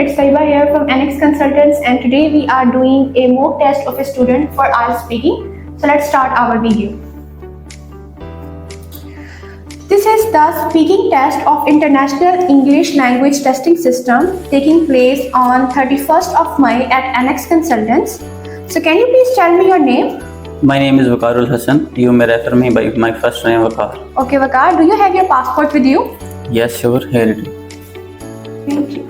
it's Taiba here from NX Consultants, and today we are doing a mock test of a student for IELTS Speaking. So let's start our video. This is the speaking test of International English Language Testing System taking place on 31st of May at NX Consultants. So can you please tell me your name? My name is Wakarul Hassan. You may refer me by my first name Wakar. Okay, Wakar, do you have your passport with you? Yes, sure. Here it is. Thank you.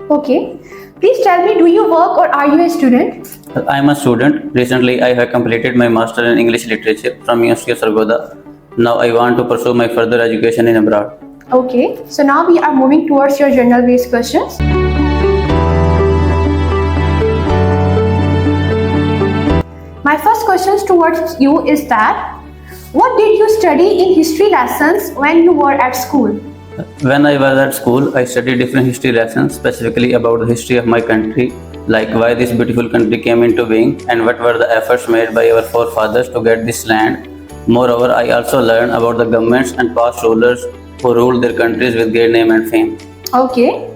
Okay. Please tell me, do you work or are you a student? I am a student. Recently, I have completed my Master in English Literature from University of Sargodha. Now, I want to pursue my further education in abroad. Okay. So now we are moving towards your journal-based questions. My first question towards you is that, what did you study in history lessons when you were at school? When I was at school, I studied different history lessons, specifically about the history of my country, like why this beautiful country came into being and what were the efforts made by our forefathers to get this land. Moreover, I also learned about the governments and past rulers who ruled their countries with great name and fame. Okay.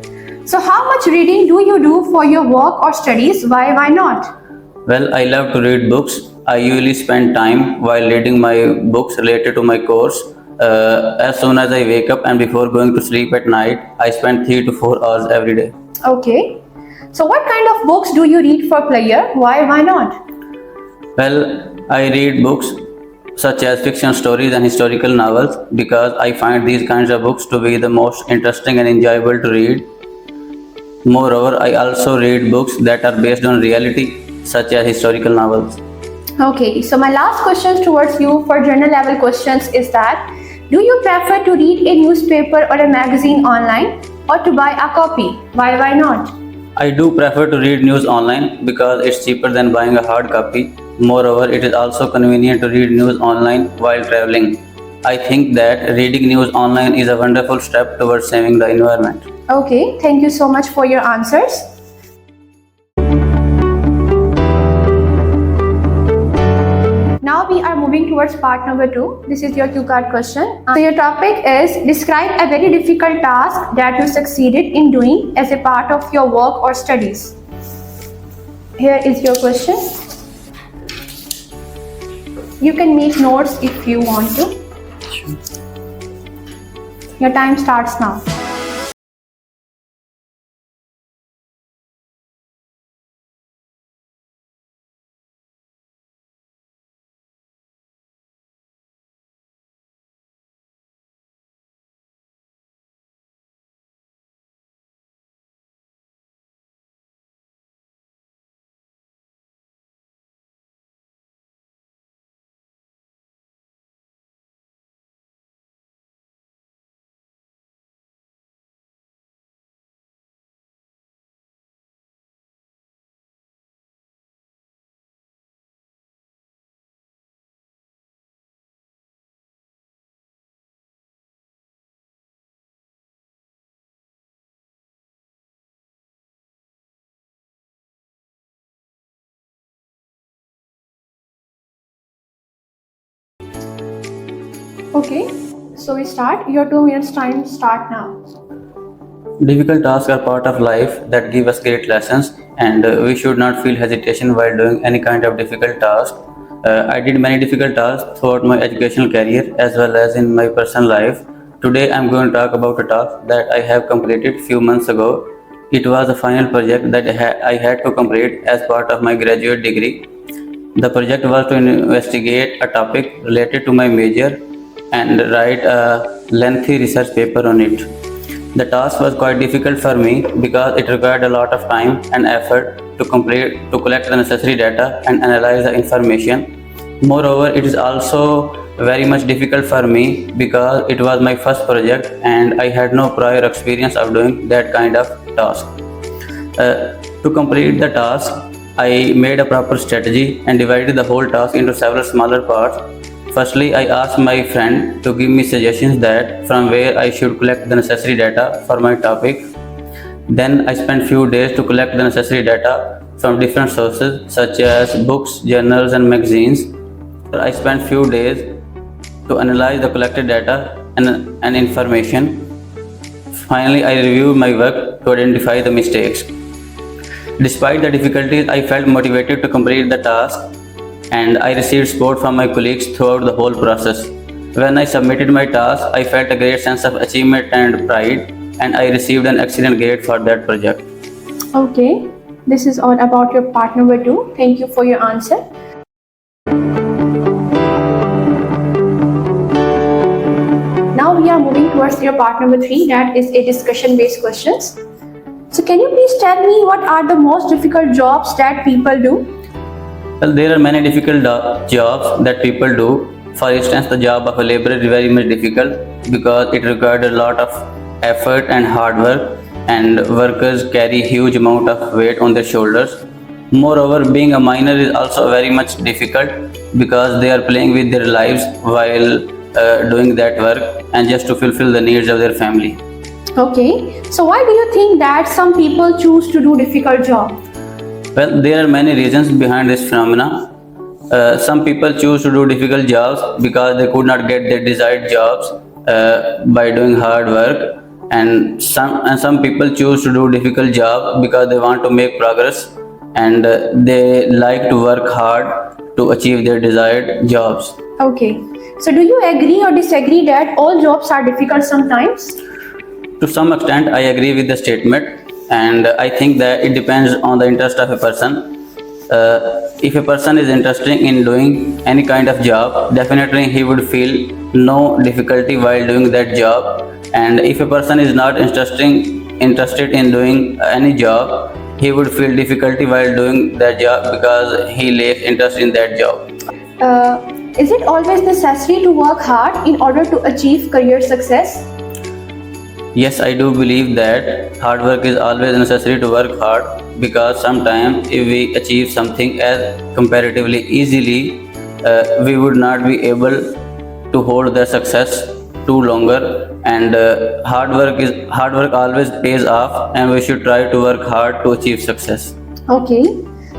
So how much reading do you do for your work or studies? Why not? Well, I love to read books. I usually spend time while reading my books related to my course. As soon as I wake up and before going to sleep at night, I spend 3 to 4 hours every day. Okay. So what kind of books do you read for pleasure? Why not? Well, I read books such as fiction stories and historical novels because I find these kinds of books to be the most interesting and enjoyable to read. Moreover, I also read books that are based on reality, such as historical novels. Okay, so my last question towards you for journal level questions is that, do you prefer to read a newspaper or a magazine online or to buy a copy? Why not? I do prefer to read news online because it's cheaper than buying a hard copy. Moreover, it is also convenient to read news online while traveling. I think that reading news online is a wonderful step towards saving the environment. Okay, thank you so much for your answers. Now we are moving towards part number 2. This is your cue card question. So your topic is, describe a very difficult task that you succeeded in doing as a part of your work or studies. Here is your question. You can make notes if you want to. Your time starts now. Okay, so we start. Your 2 minutes time start now. Difficult tasks are part of life that give us great lessons, and we should not feel hesitation while doing any kind of difficult task. I did many difficult tasks throughout my educational career as well as in my personal life. Today I am going to talk about a task that I have completed few months ago. It was a final project that I had to complete as part of my graduate degree. The project was to investigate a topic related to my major and write a lengthy research paper on it. The task was quite difficult for me because it required a lot of time and effort to collect the necessary data and analyze the information. Moreover, it is also very much difficult for me because it was my first project and I had no prior experience of doing that kind of task. To complete the task, I made a proper strategy and divided the whole task into several smaller parts. Firstly, I asked my friend to give me suggestions that from where I should collect the necessary data for my topic. Then I spent few days to collect the necessary data from different sources such as books, journals and magazines. I spent few days to analyze the collected data and information. Finally, I reviewed my work to identify the mistakes. Despite the difficulties, I felt motivated to complete the task, and I received support from my colleagues throughout the whole process. When I submitted my task, I felt a great sense of achievement and pride, and I received an excellent grade for that project. Okay, this is all about your part number 2. Thank you for your answer. Now we are moving towards your part number 3, that is a discussion based questions. So can you please tell me what are the most difficult jobs that people do? Well, there are many difficult jobs that people do. For instance, the job of a laborer is very much difficult because it requires a lot of effort and hard work, and workers carry huge amount of weight on their shoulders. Moreover, being a miner is also very much difficult because they are playing with their lives while doing that work and just to fulfill the needs of their family. Okay, so why do you think that some people choose to do difficult job? Well, there are many reasons behind this phenomena. Some people choose to do difficult jobs because they could not get their desired jobs by doing hard work, and some people choose to do difficult job because they want to make progress, and they like to work hard to achieve their desired jobs. Okay, so do you agree or disagree that all jobs are difficult sometimes? To some extent, I agree with the statement, and I think that it depends on the interest of a person. If a person is interested in doing any kind of job, definitely he would feel no difficulty while doing that job. And if a person is not interested in doing any job, he would feel difficulty while doing that job because he lacks interest in that job. Is it always necessary to work hard in order to achieve career success? Yes, I do believe that hard work is always necessary to work hard, because sometimes if we achieve something as comparatively easily, we would not be able to hold the success too longer. And hard work always pays off, and we should try to work hard to achieve success. Okay,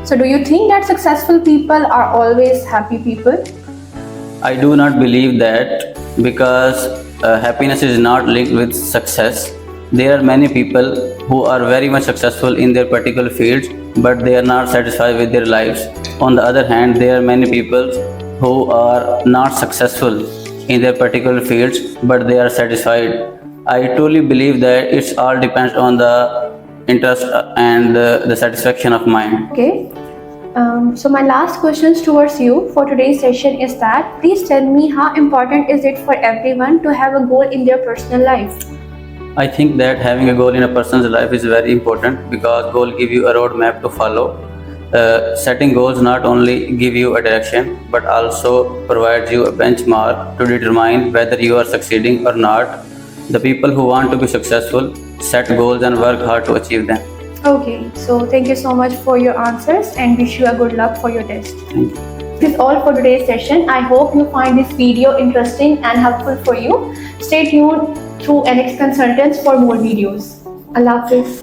so do you think that successful people are always happy people? I do not believe that, because happiness is not linked with success. There are many people who are very much successful in their particular fields, but they are not satisfied with their lives. On the other hand, there are many people who are not successful in their particular fields, but they are satisfied. I truly believe that it all depends on the interest and the satisfaction of mind. Okay. So my last questions towards you for today's session is that please tell me how important is it for everyone to have a goal in their personal life? I think that having a goal in a person's life is very important, because goal give you a roadmap to follow. Setting goals not only give you a direction, but also provides you a benchmark to determine whether you are succeeding or not. The people who want to be successful set goals and work hard to achieve them. Okay, so thank you so much for your answers and wish you a good luck for your test. Thank you. This is all for today's session. I hope you find this video interesting and helpful for you. Stay tuned through NX Consultants for more videos. Allah Hafiz.